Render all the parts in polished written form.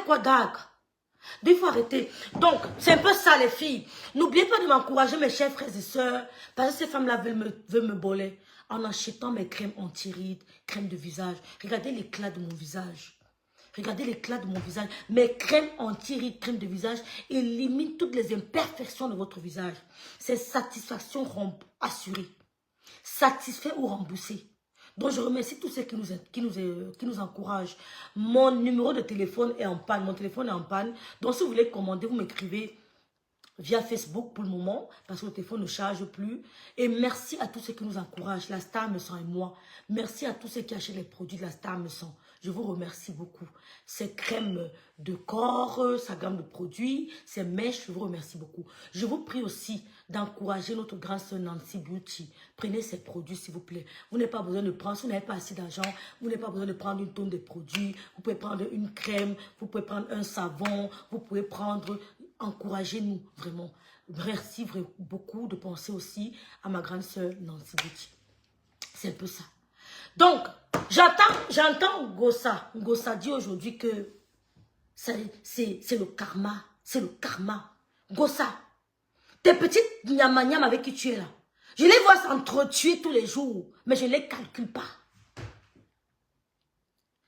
fait quoi, Dag? Il faut arrêter. Donc, c'est un peu ça, les filles. N'oubliez pas de m'encourager, mes chers frères et sœurs, parce que ces femmes-là veulent me voler en achetant mes crèmes anti-rides, crèmes de visage. Regardez l'éclat de mon visage. Regardez l'éclat de mon visage. Mes crèmes anti-rides, crèmes de visage, éliminent toutes les imperfections de votre visage. C'est satisfaction assurée. Satisfait ou remboursé. Donc, je remercie tous ceux qui nous encouragent. Mon numéro de téléphone est en panne. Mon téléphone est en panne. Donc, si vous voulez commander, vous m'écrivez via Facebook pour le moment, parce que le téléphone ne charge plus. Et merci à tous ceux qui nous encouragent. La Star Me Sent et moi. Merci à tous ceux qui achètent les produits de la Star Me Sent. Je vous remercie beaucoup. Ces crèmes de corps, sa gamme de produits, ces mèches, je vous remercie beaucoup. Je vous prie aussi d'encourager notre grande sœur Nancy Beauty. Prenez ces produits, s'il vous plaît. Vous n'avez pas besoin de prendre, si vous n'avez pas assez d'argent, vous n'avez pas besoin de prendre une tonne de produits. Vous pouvez prendre une crème, vous pouvez prendre un savon, vous pouvez prendre... Encouragez-nous, vraiment. Merci beaucoup de penser aussi à ma grande sœur Nancy Beauty. C'est un peu ça. Donc, j'entends Gossa. Gossa dit aujourd'hui que c'est le karma. C'est le karma. Gossa, tes petites nyama avec qui tu es là, je les vois s'entretuer tous les jours, mais je ne les calcule pas.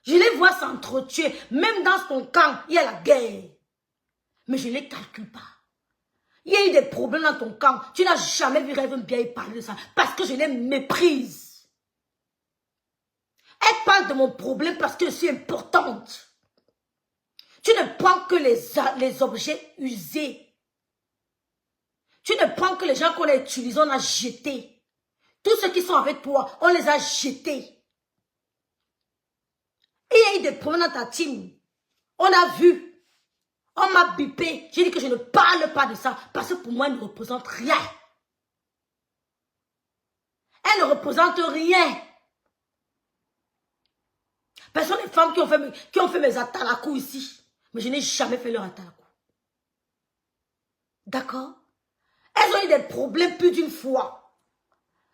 Je les vois s'entretuer. Même dans ton camp, il y a la guerre. Mais je ne les calcule pas. Il y a eu des problèmes dans ton camp. Tu n'as jamais vu Rêve bien parler de ça. Parce que je les méprise. Elle parle de mon problème parce que je suis importante. Tu ne prends que les objets usés. Tu ne prends que les gens qu'on a utilisés, on a jetés. Tous ceux qui sont avec toi, on les a jetés. Et il y a eu des problèmes dans ta team. On a vu. On m'a bipé. J'ai dit que je ne parle pas de ça. Parce que pour moi, elle ne représente rien. Elle ne représente rien. Parce que les femmes qui ont fait mes atalakou ici. Mais je n'ai jamais fait leur atalakou. D'accord? Elles ont eu des problèmes plus d'une fois.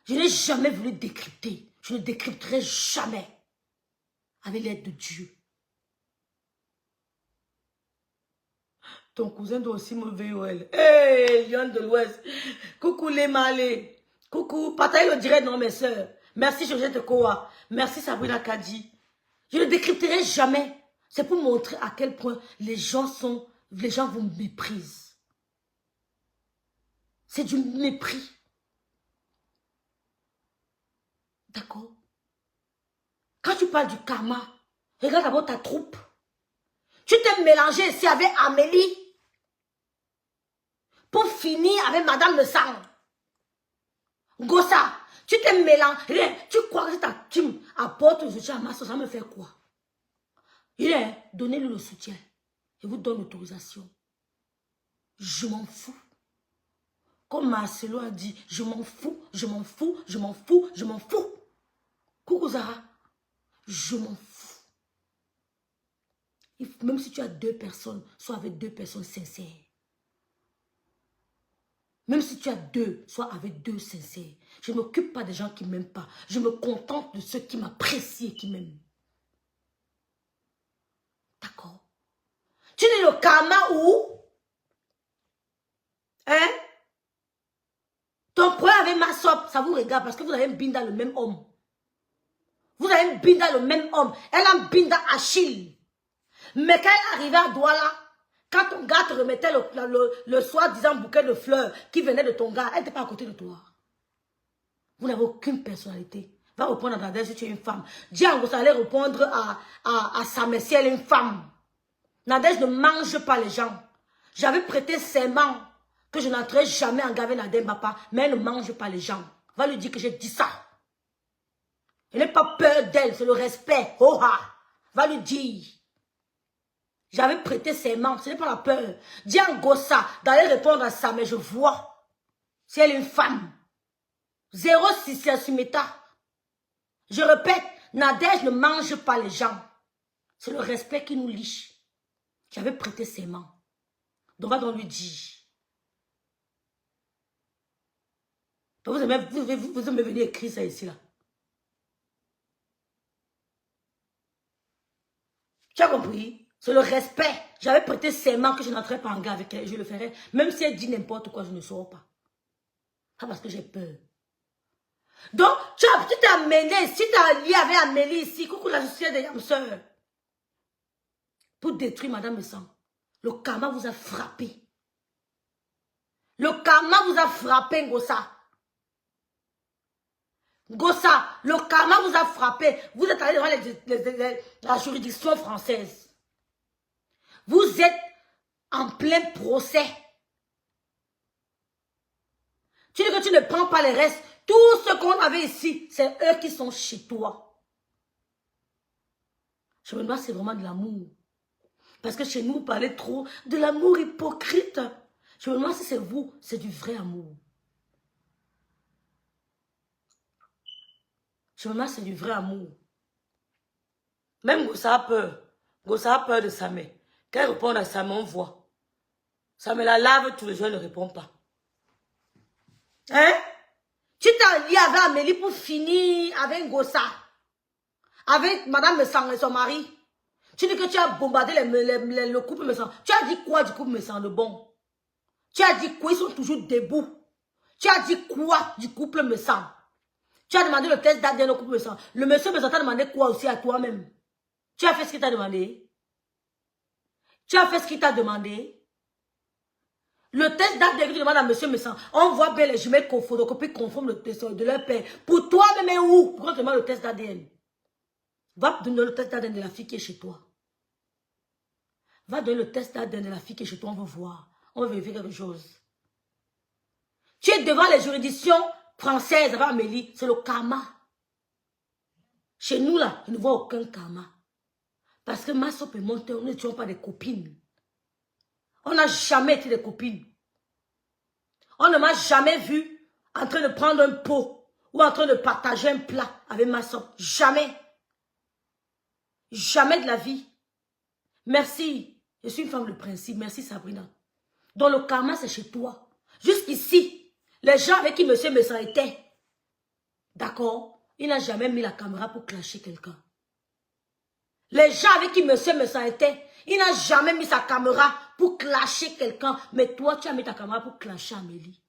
Je n'ai jamais voulu décrypter. Je ne décrypterai jamais. Avec l'aide de Dieu. Ton cousin doit aussi me VOL. Hey, Lyon de l'Ouest. Coucou les Malais. Coucou. Partagez le direct, non, mes soeurs. Merci, Georgette Koa. Merci, Sabrina Kadi. Je ne décrypterai jamais. C'est pour montrer à quel point les gens vous méprisent. C'est du mépris. D'accord? Quand tu parles du karma, regarde d'abord ta troupe. Tu t'es mélangé ici avec Amélie. Pour finir avec Madame Le Sang. Gossa, tu t'es mélangé. Tu crois que ta team apporte le soutien à ma soeur, ça me fait quoi? Donnez-lui le soutien. Je vous donne l'autorisation. Je m'en fous. Comme Marcelo a dit, je m'en fous, je m'en fous, je m'en fous, je m'en fous. Coucou Zara, je m'en fous. Même si tu as 2 personnes, sois avec 2 personnes sincères. Même si tu as 2, sois avec 2 sincères. Je ne m'occupe pas des gens qui ne m'aiment pas. Je me contente de ceux qui m'apprécient et qui m'aiment. D'accord? Tu n'es le karma où? Hein? Ton problème avec ma soeur, ça vous regarde parce que vous avez un binda le même homme. Vous avez un binda le même homme. Elle a un binda Achille. Mais quand elle arrivait à Douala, quand ton gars te remettait le soi-disant bouquet de fleurs qui venait de ton gars, elle n'était pas à côté de toi. Vous n'avez aucune personnalité. Va répondre à Nadège si tu es une femme. Django, ça allait répondre à Samé si elle est une femme. Nadège ne mange pas les gens. J'avais prêté serment que je n'entrerai jamais en gaver Nadège papa, mais elle ne mange pas les gens. Va lui dire que j'ai dit ça. Je n'ai pas peur d'elle, c'est le respect. Oh ha! Va lui dire. J'avais prêté serment, ce n'est pas la peur. Dis à Gossa d'aller répondre à ça, mais je vois. Si elle est une femme. 06 Sumeta. Je répète, Nadège ne mange pas les gens. C'est le respect qui nous lie. J'avais prêté serment. Donc va donc lui dire. Vous aimez venir écrire ça ici là. Tu as compris? C'est le respect. J'avais prêté serment que je n'entrerai pas en gars avec elle. Je le ferai. Même si elle dit n'importe quoi, je ne sors pas. Ah, parce que j'ai peur. Donc, tu t'es amené, si tu as lié avec Amélie ici, coucou la société des Yamseurs, pour détruire Madame Le Sang. Le karma vous a frappé. Le karma vous a frappé, Gossa. Gossa, le karma vous a frappé. Vous êtes allé devant la juridiction française. Vous êtes en plein procès. Tu dis que tu ne prends pas les restes. Tout ce qu'on avait ici, c'est eux qui sont chez toi. Je me demande si c'est vraiment de l'amour. Parce que chez nous, vous parlez trop de l'amour hypocrite. Je me demande si c'est vous, c'est du vrai amour. Je me demande si c'est du vrai amour. Même Gossa a peur. Gossa a peur de Samé. Quand elle répond à Samé, on voit. Samé la lave tous les jours, elle ne répond pas. Hein? Tu t'es lié avec Amélie pour finir avec Gossa. Avec Madame Messang et son mari. Tu dis que tu as bombardé le couple Messang. Tu as dit quoi du couple Messang de bon? Tu as dit quoi? Ils sont toujours debout. Tu as dit quoi du couple Messang? Tu as demandé le test d'ADN au couple Messang. Le monsieur Messang t'a demandé quoi aussi à toi-même? Tu as fait ce qu'il t'a demandé? Tu as fait ce qu'il t'a demandé? Le test d'ADN que tu demandes à monsieur Messang, on voit bien les jumelles photocopies conformes de leur père. Pour toi-même et où? Pourquoi tu demandes le test d'ADN? Va donner le test d'ADN de la fille qui est chez toi. Va donner le test d'ADN de la fille qui est chez toi, on va voir. On va vérifier quelque chose. Tu es devant les juridictions françaises avec Amélie, c'est le karma. Chez nous là, je ne vois aucun karma. Parce que ma soeur et mon père, nous n'étions pas des copines. On n'a jamais été des copines. On ne m'a jamais vu en train de prendre un pot ou en train de partager un plat avec ma soeur. Jamais. Jamais de la vie. Merci. Je suis une femme de principe. Merci Sabrina. Donc le karma, c'est chez toi. Jusqu'ici, les gens avec qui monsieur Messang était, d'accord, il n'a jamais mis la caméra pour clasher quelqu'un. Les gens avec qui monsieur Messang était, il n'a jamais mis sa caméra pour clasher quelqu'un. Mais toi, tu as mis ta caméra pour clasher Amélie.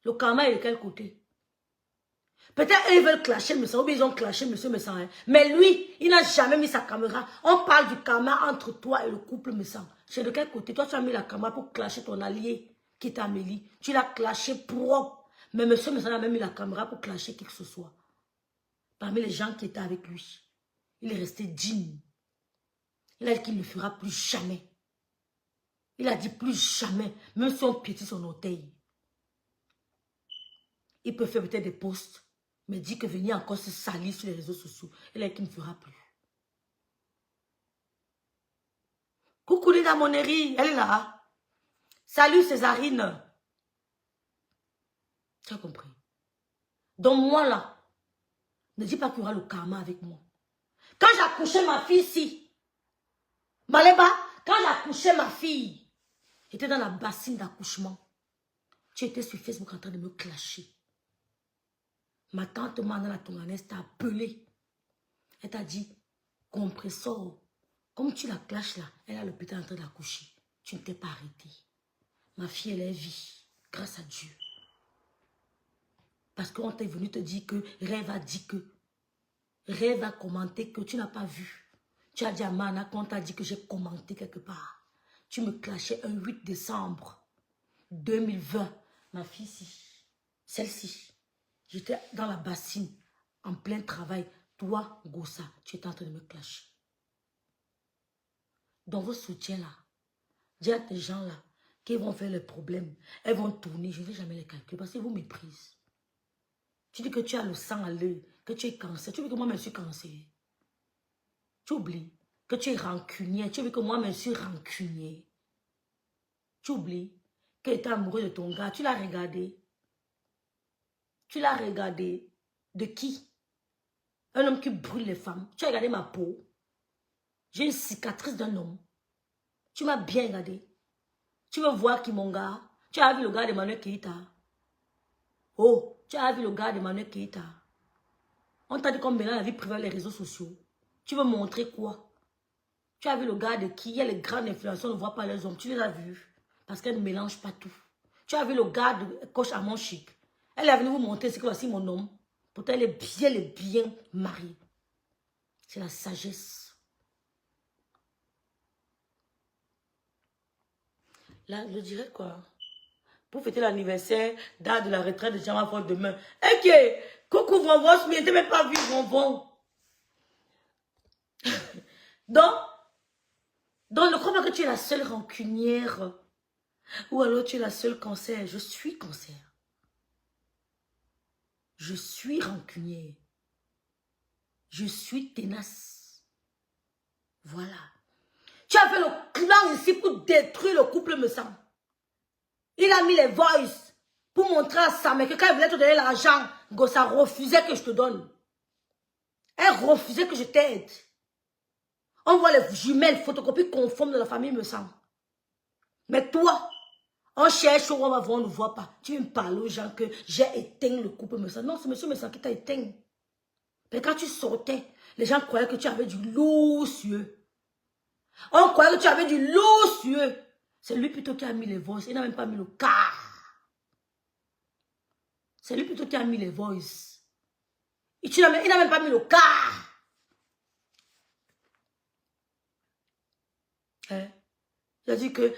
Le karma est de quel côté? Peut-être ils veulent clasher Messang, ou bien ils ont clashé monsieur Messang. Hein. Mais lui, il n'a jamais mis sa caméra. On parle du karma entre toi et le couple Messang. C'est de quel côté? Toi, tu as mis la caméra pour clasher ton allié, qui est Amélie. Tu l'as clashé propre. Mais monsieur Messang n'a même mis la caméra pour clasher qui que ce soit. Parmi les gens qui étaient avec lui. Il est resté digne. Il a dit qu'il ne le fera plus jamais. Il a dit plus jamais. Même si on piétine son orteil. Il peut faire peut-être des posts. Mais dit que venir encore se salir sur les réseaux sociaux. Il a dit qu'il ne fera plus. Coucou Lina Moneri. Elle est là. Salut Césarine. Tu as compris? Donc moi là. Ne dis pas qu'il y aura le karma avec moi. Quand j'ai accouché ma fille ici. Maléba, quand j'ai accouché ma fille, j'étais dans la bassine d'accouchement. Tu étais sur Facebook en train de me clasher. Ma tante Mandana Tonganès t'a appelé. Elle t'a dit, compressor, comme tu la clashes là, elle a l'hôpital en train d'accoucher. Tu ne t'es pas arrêté. Ma fille, elle est vie, grâce à Dieu. Parce qu'on t'est venu te dire que Rêve a dit que. Rêve a commenté que tu n'as pas vu. Tu as dit à Mana qu'on t'a dit que j'ai commenté quelque part. Tu me clashais un 8 décembre 2020. Ma fille, si. Celle-ci. J'étais dans la bassine, en plein travail. Toi, Gossa, tu étais en train de me clasher. Dans vos soutiens là, dis à tes gens là, qui vont faire les problèmes. Elles vont tourner, je ne vais jamais les calculer parce qu'ils vous méprisent. Tu dis que tu as le sang à l'œil, que tu es cancer. Tu veux que moi je suis cancer. Tu oublies que tu es rancunier. Tu veux que moi je suis rancunier. Tu oublies que tu es amoureux de ton gars. Tu l'as regardé. Tu l'as regardé. De qui? Un homme qui brûle les femmes. Tu as regardé ma peau. J'ai une cicatrice d'un homme. Tu m'as bien regardé. Tu veux voir qui mon gars? Tu as vu le gars d'Emmanuel Keïta? Oh, tu as vu le gars d'Emmanuel Keïta? On t'a dit qu'on mélange la vie privée les réseaux sociaux. Tu veux montrer quoi? Tu as vu le gars de qui il y a les grandes influenceurs, on ne voit pas les hommes. Tu les as vus. Parce qu'elle ne mélange pas tout. Tu as vu le gars de coach à mon chic. Elle est venue vous montrer ce que voici mon homme. Pourtant, elle est bien mariée. C'est la sagesse. Là, je dirais quoi? Pour fêter l'anniversaire date de la retraite de Jama Ford demain. Ok, coucou Vonvon, je ne t'ai même pas vu Vonvon. Donc, ne crois pas que tu es la seule rancunière. Ou alors tu es la seule cancer. Je suis cancer. Je suis rancunière. Je suis tenace. Voilà. Tu as fait le clan ici pour détruire le couple, me semble. Il a mis les voices pour montrer à sa mère que quand il voulait te donner l'argent, Gossa refusait que je te donne. Elle refusait que je t'aide. On voit les jumelles photocopies conformes de la famille, me semble. Mais toi, on cherche où on va voir, on ne voit pas. Tu me parles aux gens que j'ai éteint le couple, me semble. Non, c'est monsieur me semble qui t'a éteint. Mais quand tu sortais, les gens croyaient que tu avais du lourd sur eux. On croyait que tu avais du lourd sur eux. C'est lui plutôt qui a mis les voices. Il n'a même pas mis le car. C'est lui plutôt qui a mis les voices. Il n'a même pas mis le car. Hein? J'ai dit que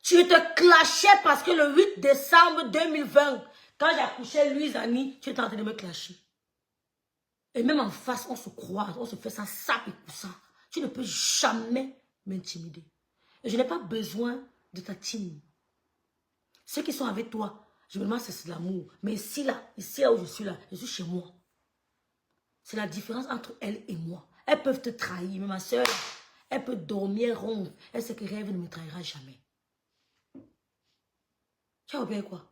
tu te clashais parce que le 8 décembre 2020, quand j'ai accouché Louise Annie, tu étais en train de me clasher. Et même en face, on se croise, on se fait ça, sape et tout ça. Tu ne peux jamais m'intimider. Et je n'ai pas besoin de ta team. Ceux qui sont avec toi, je me demande si c'est de l'amour. Mais ici là où je suis là, je suis chez moi. C'est la différence entre elle et moi. Elles peuvent te trahir, mais ma soeur, elle peut dormir ronde. Elle sait que rêve ne me trahira jamais. Tu as bien quoi?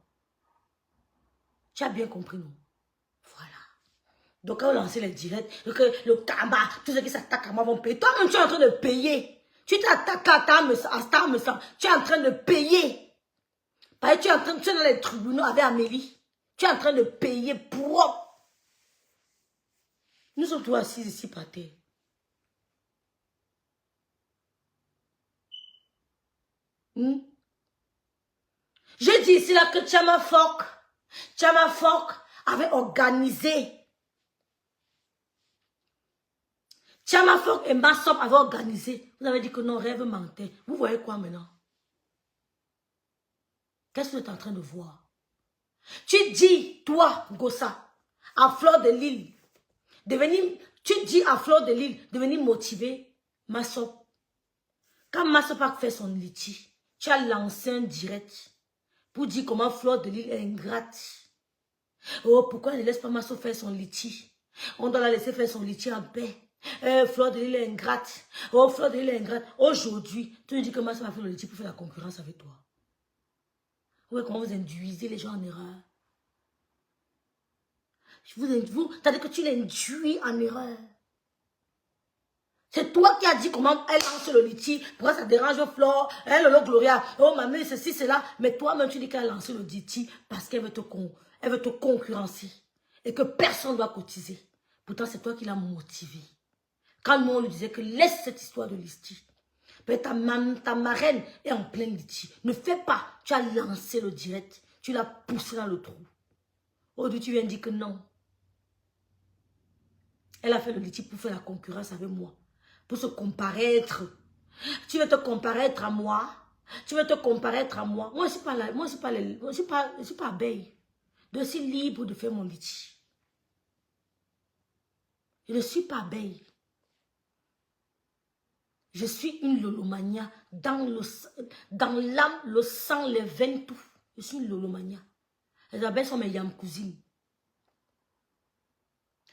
Tu as bien compris, non? Voilà. Donc, quand on lance les directs, le karma, tous ceux qui s'attaquent à moi vont payer. Toi-même, tu es en train de payer. Tu t'attaques à Star me semble. Tu es en train de payer. Parce que tu es dans les tribunaux avec Amélie. Tu es en train de payer propre. Nous sommes tous assis ici par terre. Je dis ici là que Chama Fok avait organisé. Chama Fok et Massop avaient organisé. Vous avez dit que non, rêve mentait. Vous voyez quoi maintenant? Qu'est-ce que tu es en train de voir? Tu dis, toi, Gossa, à Fleur de Lille, tu dis à Fleur de Lille de venir motiver Massop. Quand Massop a fait son litige, tu as lancé un direct pour dire comment Fleur de Lille est ingrate. Oh, pourquoi elle ne laisse pas Massop faire son litige? On doit la laisser faire son litige en paix. Fleur de Lille est ingrate. Oh, Fleur de Lille est ingrate. Aujourd'hui, tu nous dis que Massop a fait le litige pour faire la concurrence avec toi. Oui, comment vous induisez les gens en erreur? C'est-à-dire que tu l'induis en erreur. C'est toi qui as dit comment elle lance le litige, pourquoi ça dérange Flore, elle, le Gloria, oh mamie, ceci, cela. Mais toi-même, tu dis qu'elle a lancé le litige parce qu'elle veut te concurrencer et que personne ne doit cotiser. Pourtant, c'est toi qui l'as motivé. Quand nous, on lui disait que laisse cette histoire de litige. Mais ta marraine est en plein litige. Ne fais pas. Tu as lancé le direct. Tu l'as poussé dans le trou. Aujourd'hui, tu viens dire que non. Elle a fait le litige pour faire la concurrence avec moi. Pour se comparaître. Tu veux te comparaître à moi. Tu veux te comparaître à moi. Moi, je ne suis pas abeille. Je suis libre de faire mon litige. Je ne suis pas abeille. Je suis une lolomania dans l'âme, le sang, les veines, tout. Je suis une lolomania. Les abeilles sont mes yam cousines.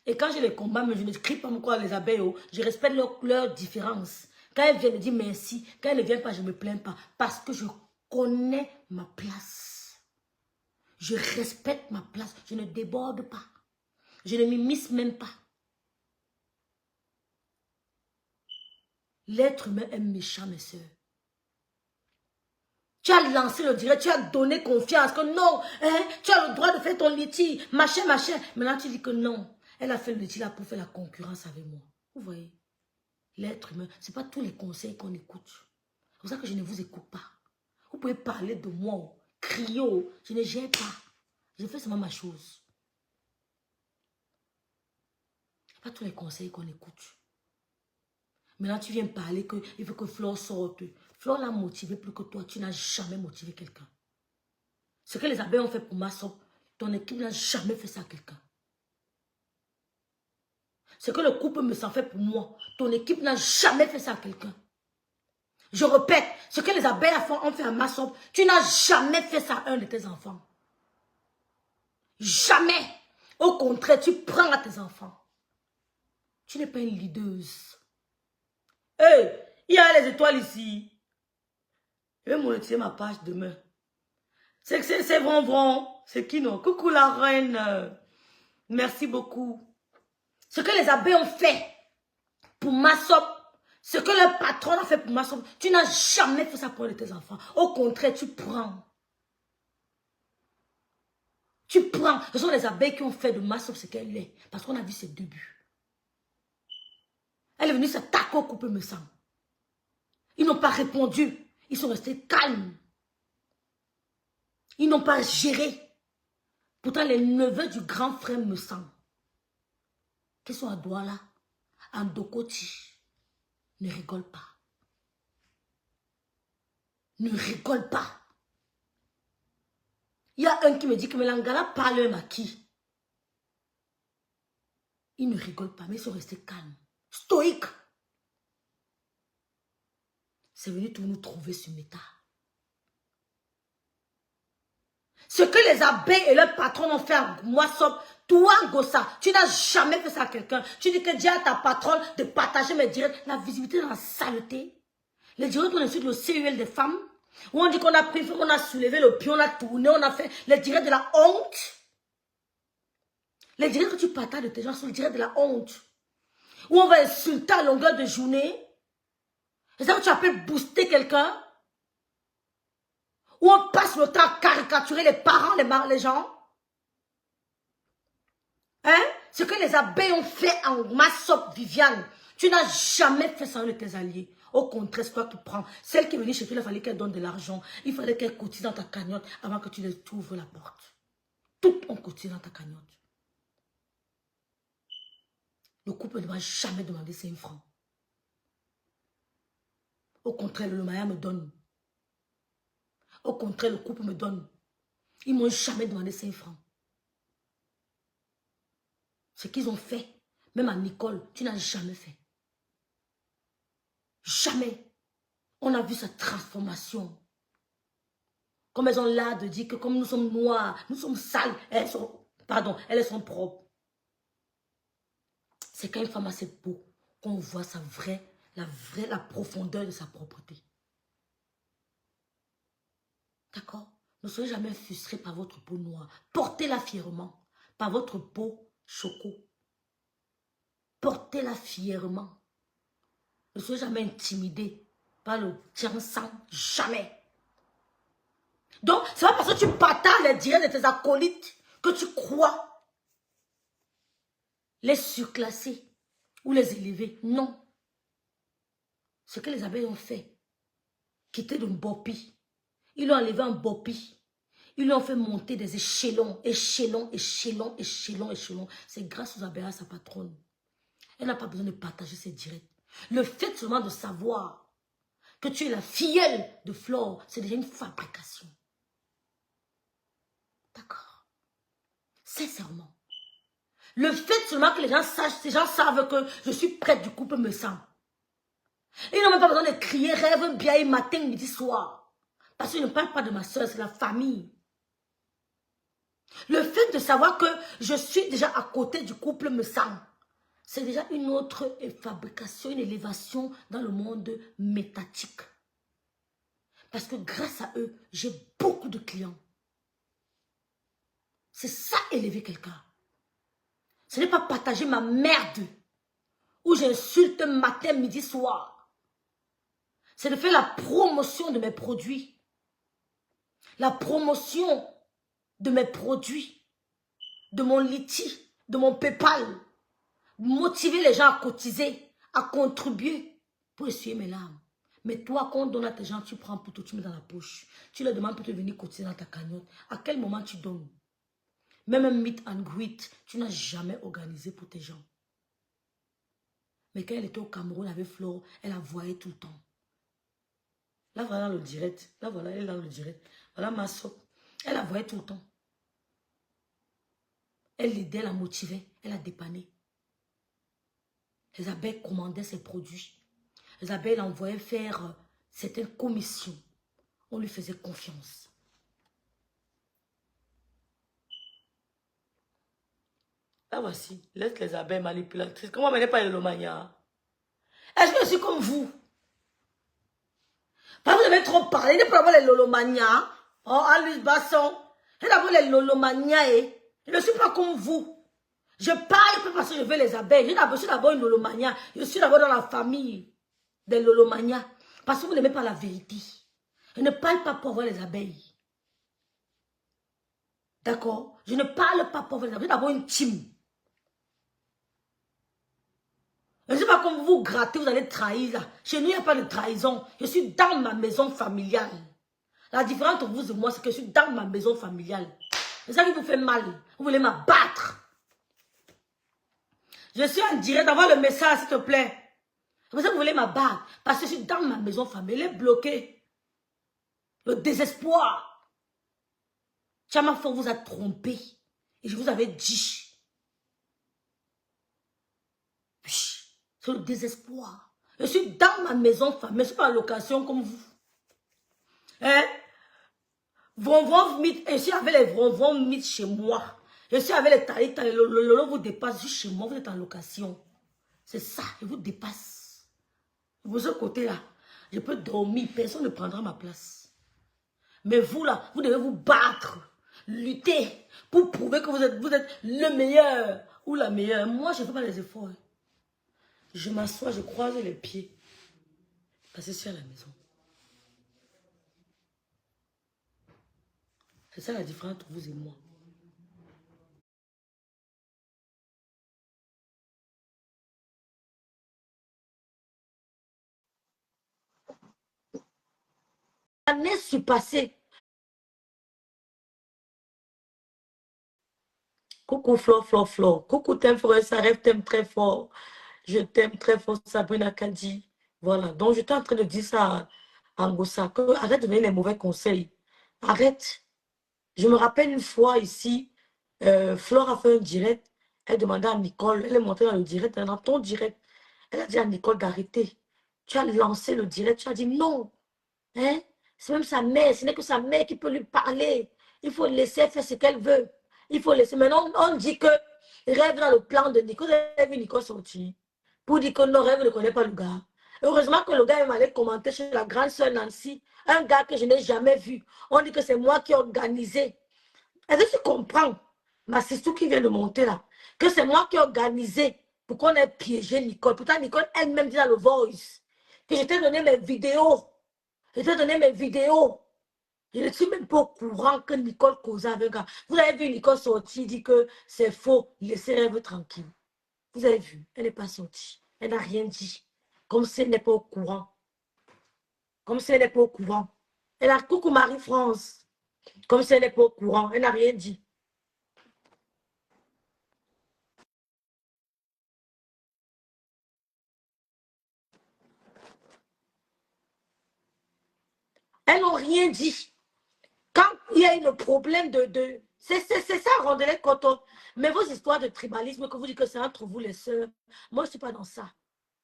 Et quand je les combats, mais je ne crie pas encore les abeilles, oh, je respecte leur différence. Quand elles viennent me dire merci, quand elles ne viennent pas, je ne me plains pas. Parce que je connais ma place. Je respecte ma place. Je ne déborde pas. Je ne m'immisce même pas. L'être humain est méchant, mes soeurs. Tu as lancé le direct, tu as donné confiance que non, hein, tu as le droit de faire ton litige, machin, machin. Maintenant, tu dis que non. Elle a fait le litige là pour faire la concurrence avec moi. Vous voyez? L'être humain, ce n'est pas tous les conseils qu'on écoute. C'est pour ça que je ne vous écoute pas. Vous pouvez parler de moi, crier, je ne gère pas. Je fais seulement ma chose. Ce n'est pas tous les conseils qu'on écoute. Maintenant, tu viens parler qu'il faut que Flore sorte. Flore l'a motivé plus que toi. Tu n'as jamais motivé quelqu'un. Ce que les abeilles ont fait pour Massop, ton équipe n'a jamais fait ça à quelqu'un. Ce que le couple me s'en fait pour moi, ton équipe n'a jamais fait ça à quelqu'un. Je répète, ce que les abeilles ont fait à Massop, tu n'as jamais fait ça à un de tes enfants. Jamais. Au contraire, tu prends à tes enfants. Tu n'es pas une leaduse. Hey, il y a les étoiles ici. Je vais monétiser ma page demain. C'est Vron. C'est qui non? Coucou la reine. Merci beaucoup. Ce que les abeilles ont fait pour Massop, ce que le patron a fait pour Massop, tu n'as jamais fait ça pour un de tes enfants. Au contraire, tu prends. Tu prends. Ce sont les abeilles qui ont fait de Massop ce qu'elle est. Parce qu'on a vu ses débuts. Elle est venue s'attaquer au couple me semble. Ils n'ont pas répondu. Ils sont restés calmes. Ils n'ont pas géré. Pourtant, les neveux du grand frère me semble. Qui sont à Douala, en Dokoti, ne rigole pas. Ne rigole pas. Il y a un qui me dit que Melangala parle un à qui. Ils ne rigolent pas, mais ils sont restés calmes. Stoïques. C'est venu tout nous trouver sur Meta. Ce que les abeilles et leurs patrons ont fait à Massop, toi, Gossa, tu n'as jamais fait ça à quelqu'un. Tu dis que dis à ta patronne de partager mes directs, la visibilité dans la saleté. Les directs qu'on insulte le CUL des femmes, où on dit qu'on a pris, qu'on a soulevé le pied, on a tourné, on a fait les directs de la honte. Les directs que tu partages de tes gens sont les directs de la honte. Où on va insulter à longueur de journée. C'est ça que tu appelles booster quelqu'un. Où on passe le temps à caricaturer les parents, les gens. Hein? Ce que les abeilles ont fait en Massop, Viviane, tu n'as jamais fait ça avec tes alliés. Au contraire, c'est toi qui prends. Celle qui est venue chez toi, il fallait qu'elle donne de l'argent. Il fallait qu'elle cotise dans ta cagnotte avant que tu les ouvres la porte. Tout on cotise dans ta cagnotte. Le couple ne va jamais demander 5 francs. Au contraire, le Maya me donne. Au contraire, le couple me donne. Ils ne m'ont jamais demandé 5 francs. Ce qu'ils ont fait, même à Nicole, tu n'as jamais fait. Jamais. On a vu sa transformation. Comme elles ont l'air de dire que comme nous sommes noirs, nous sommes sales, elles sont propres. C'est quand une femme a assez beau qu'on voit la profondeur de sa propreté. D'accord? Ne soyez jamais frustrés par votre peau noire. Portez-la fièrement. Par votre peau choco. Portez-la fièrement. Ne soyez jamais intimidés par le sang. Jamais. Donc, c'est pas parce que tu partages les directs de tes acolytes que tu crois les surclasser ou les élever. Non. Ce que les abeilles ont fait, quitter de Bopi. Ils l'ont enlevé en Bopi. Ils lui ont fait monter des échelons, échelons. C'est grâce aux abeilles à sa patronne. Elle n'a pas besoin de partager ses directs. Le fait seulement de savoir que tu es la filleule de Flore, c'est déjà une fabrication. D'accord? Sincèrement. Le fait seulement que les gens sachent, ces gens savent que je suis prête du couple me sent. Ils n'ont même pas besoin de crier rêve bien matin, midi, soir. Parce qu'ils ne parlent pas de ma soeur, c'est la famille. Le fait de savoir que je suis déjà à côté du couple me sent. C'est déjà une autre fabrication, une élévation dans le monde métatique. Parce que grâce à eux, j'ai beaucoup de clients. C'est ça, élever quelqu'un. Ce n'est pas partager ma merde où j'insulte matin, midi, soir. C'est de faire la promotion de mes produits. La promotion de mes produits. De mon Litchi, de mon PayPal. Motiver les gens à cotiser, à contribuer pour essuyer mes larmes. Mais toi, quand on donne à tes gens, tu prends pour tout, tu mets dans la poche. Tu leur demandes pour te venir cotiser dans ta cagnotte. À quel moment tu donnes? Même un meet and greet, tu n'as jamais organisé pour tes gens. Mais quand elle était au Cameroun avec Flore, elle la voyait tout le temps. Là, voilà le direct. Là, voilà, elle est dans le direct. Voilà ma soeur. Elle la voyait tout le temps. Elle l'aidait, elle la motivait, elle la dépannait. Les abeilles commandaient ses produits. Les abeilles l'envoyaient faire certaines commissions. On lui faisait confiance. Là, voici. Laisse les abeilles manipulatrices. Comment on n'est pas l'élomania? Est-ce que je suis comme vous? Parce que vous avez trop parlé. Il n'est pas avoir les lolomania. Oh, Alice Basson. Il est avoir les lolomania. Je ne suis pas comme vous. Je parle parce que je veux les abeilles. Je suis d'abord une lolomania. Je suis d'abord dans la famille des lolomania. Parce que vous n'aimez pas la vérité. Je ne parle pas pour avoir les abeilles. D'accord? Je ne parle pas pour avoir les abeilles. Je suis d'abord une team. Je ne sais pas comme vous grattez, vous allez trahir là. Chez nous, il n'y a pas de trahison. Je suis dans ma maison familiale. La différence entre vous et moi, c'est que je suis dans ma maison familiale. C'est ça qui vous fait mal. Vous voulez m'abattre. Je suis en direct d'avoir le message, s'il te plaît. C'est pour ça que vous voulez m'abattre. Parce que je suis dans ma maison familiale. Elle est bloquée. Le désespoir. Chamafor vous a trompé. Et je vous avais dit. C'est le désespoir. Je suis dans ma maison familiale. Je ne suis pas en location comme vous. Hein? Je suis avec les vronvons mythes chez moi. Je suis avec les taïtas. Le lolo vous dépasse. Je suis chez moi. Vous êtes en location. C'est ça. Je vous dépasse. De ce côté-là, je peux dormir. Personne ne prendra ma place. Mais vous là, vous devez vous battre. Lutter. Pour prouver que vous êtes le meilleur. Ou la meilleure. Moi, je ne fais pas les efforts. Je m'assois, je croise les pieds. Parce que je suis à la maison. C'est ça la différence entre vous et moi. L'année suis passée. Coucou Flo, Flo, Flo. Coucou t'aimes frère, ça rêve, t'aime très fort. Je t'aime très fort, Sabrina Kadi. Voilà. Donc, j'étais en train de dire ça à Angossa, que arrête de donner les mauvais conseils. Arrête. Je me rappelle une fois ici, Flore a fait un direct. Elle demandait à Nicole, elle est montée dans le direct, dans ton direct. Elle a dit à Nicole d'arrêter. Tu as lancé le direct, tu as dit non. Hein? C'est même sa mère, ce n'est que sa mère qui peut lui parler. Il faut laisser faire ce qu'elle veut. Il faut laisser. Maintenant, on dit que rêve dans le plan de Nicole. Vous avez vu Nicole sortir pour dire que non, rêve ne connaît pas le gars. Heureusement que le gars est allé commenter chez la grande sœur Nancy, un gars que je n'ai jamais vu. On dit que c'est moi qui ai organisé. Est-ce que tu comprends, ma sister qui vient de monter là, que c'est moi qui ai organisé pour qu'on ait piégé Nicole. Pourtant, Nicole elle-même dit dans le voice que je t'ai donné mes vidéos. Je t'ai donné mes vidéos. Je ne suis même pas au courant que Nicole causait avec un gars. Vous avez vu Nicole sortir, dit que c'est faux, laissez rêve tranquille. Vous avez vu, elle n'est pas sortie. Elle n'a rien dit. Comme si elle n'est pas au courant. Comme si elle n'est pas au courant. Elle a coucou Marie-France. Comme si elle n'est pas au courant. Elle n'a rien dit. Elles n'ont rien dit. Quand il y a eu le problème c'est ça, Rondelet Coton. Mais vos histoires de tribalisme, que vous dites que c'est entre vous les sœurs, moi, je ne suis pas dans ça.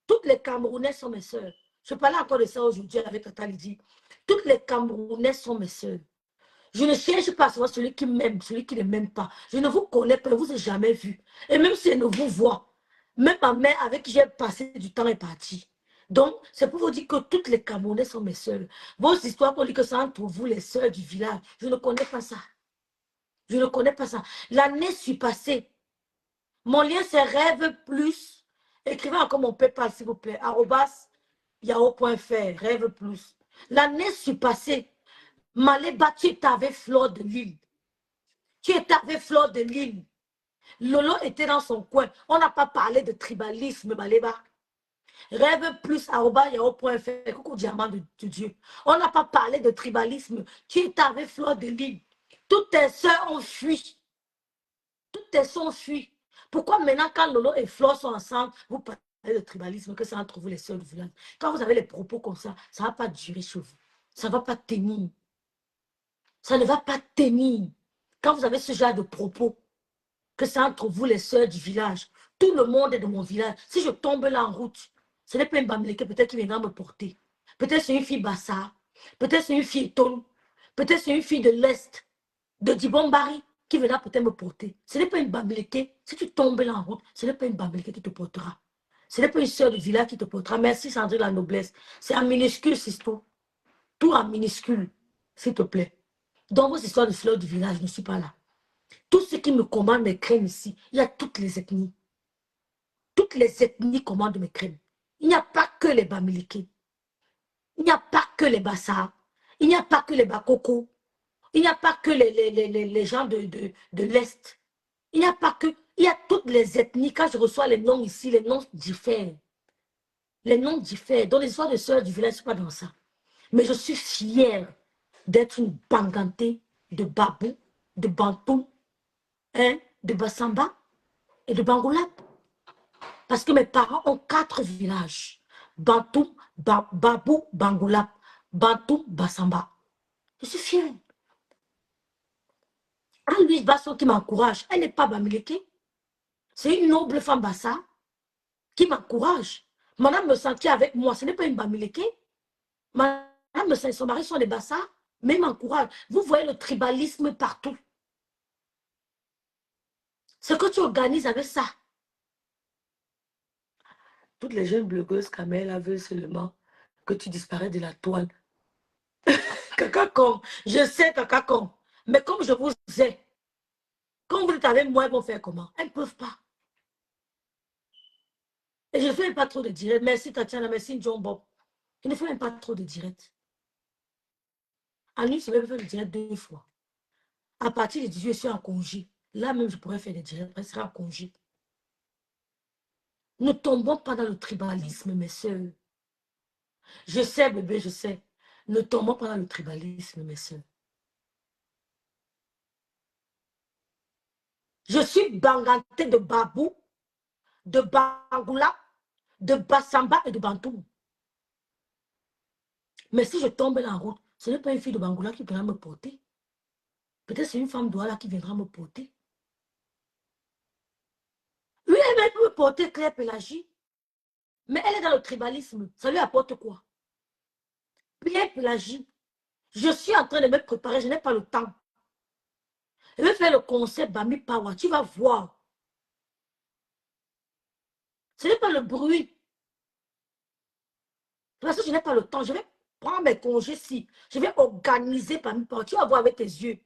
Toutes les Camerounais sont mes sœurs. Je parlais encore de ça aujourd'hui avec Tata Lydie. Toutes les Camerounais sont mes sœurs. Je ne cherche pas souvent celui qui m'aime, celui qui ne m'aime pas. Je ne vous connais pas, je ne vous ai jamais vu. Et même si elle ne vous voit, même ma mère avec qui j'ai passé du temps est partie. Donc, c'est pour vous dire que toutes les Camerounais sont mes sœurs. Vos histoires pour dire que c'est entre vous, les sœurs du village, je ne connais pas ça. Je ne connais pas ça. L'année suis passée. Mon lien, c'est rêve plus. Écrivez encore mon PayPal, s'il vous plaît. @yahoo.fr, rêve plus. L'année suis passée. Maléba, tu étais avec Flore de Lille. Tu étais avec Flore de Lille. Lolo était dans son coin. On n'a pas parlé de tribalisme, Maléba. Rêve plus @yahoo.fr. Coucou diamant de Dieu. On n'a pas parlé de tribalisme. Tu étais avec Fleur de Lille. Toutes tes soeurs ont fui. Toutes tes soeurs ont fui. Pourquoi maintenant, quand Lolo et Fleur sont ensemble, vous parlez de tribalisme, que c'est entre vous les sœurs du village? Quand vous avez les propos comme ça ne va pas durer chez vous. Ça ne va pas tenir. Ça ne va pas tenir. Quand vous avez ce genre de propos, que c'est entre vous les sœurs du village, tout le monde est de mon village. Si je tombe là en route, ce n'est pas une Bamileke peut-être qui viendra me porter. Peut-être c'est une fille Bassa, peut-être c'est une fille Étonne, peut-être c'est une fille de l'Est, de Dibombari, qui viendra peut-être me porter. Ce n'est pas une Bamileke. Si tu tombes là en route, ce n'est pas une Bamileke qui te portera. Ce n'est pas une sœur du village qui te portera. Merci Sandrine la noblesse. C'est en minuscule, c'est tout. Tout en minuscule, s'il te plaît. Dans vos histoires de fleurs du village, je ne suis pas là. Tout ce qui me commande mes crèmes ici, il y a toutes les ethnies. Toutes les ethnies commandent mes crèmes. Il n'y a pas que les Bamileke. Il n'y a pas que les Bassa. Il n'y a pas que les Bakoko. Il n'y a pas que les gens de l'Est. Il n'y a pas que... Il y a toutes les ethnies. Quand je reçois les noms ici, les noms diffèrent. Les noms diffèrent. Dans les histoires de sœurs du village, je ne suis pas dans ça. Mais je suis fière d'être une Bangante, de Babou, de Bantou, hein, de Bassamba et de Bangoulap. Parce que mes parents ont 4 villages. Bantou, Babou, Bangoulap, Bantou, Bassamba. Je suis fière. Anne-Louise Basso qui m'encourage, elle n'est pas Bamileke. C'est une noble femme Bassa qui m'encourage. Madame me sentit avec moi, ce n'est pas une Bamileke. Madame me sentit, son mari sont des Bassa, mais il m'encourage. Vous voyez le tribalisme partout. Ce que tu organises avec ça. Toutes les jeunes blogueuses, Kamel, veulent seulement que tu disparais de la toile. Caca-con, je sais caca-con. Mais comme je vous ai, quand vous êtes avec moi, elles vont faire comment? Elles ne peuvent pas. Et je ne fais même pas trop de direct. Merci Tatiana, merci John Bob. Je ne fais même pas trop de direct. En une semaine, je vais faire le direct 2 fois. À partir de 18, je suis en congé. Là même, je pourrais faire des directs, je serai en congé. Ne tombons pas dans le tribalisme, mes soeurs. Je sais, bébé, je sais. Ne tombons pas dans le tribalisme, mes soeurs. Je suis Bangante de Babou, de Bangoula, de Bassamba et de Bantou. Mais si je tombe là en route, ce n'est pas une fille de Bangoula qui viendra me porter. Peut-être c'est une femme d'Ouala qui viendra me porter. Oui, elle va me porter Claire Pélagie. Mais elle est dans le tribalisme. Ça lui apporte quoi? Claire Pélagie. Je suis en train de me préparer, je n'ai pas le temps. Je vais faire le concert Bami Power. Tu vas voir. Ce n'est pas le bruit. Parce que je n'ai pas le temps. Je vais prendre mes congés ici. Je vais organiser Bami Power. Tu vas voir avec tes yeux.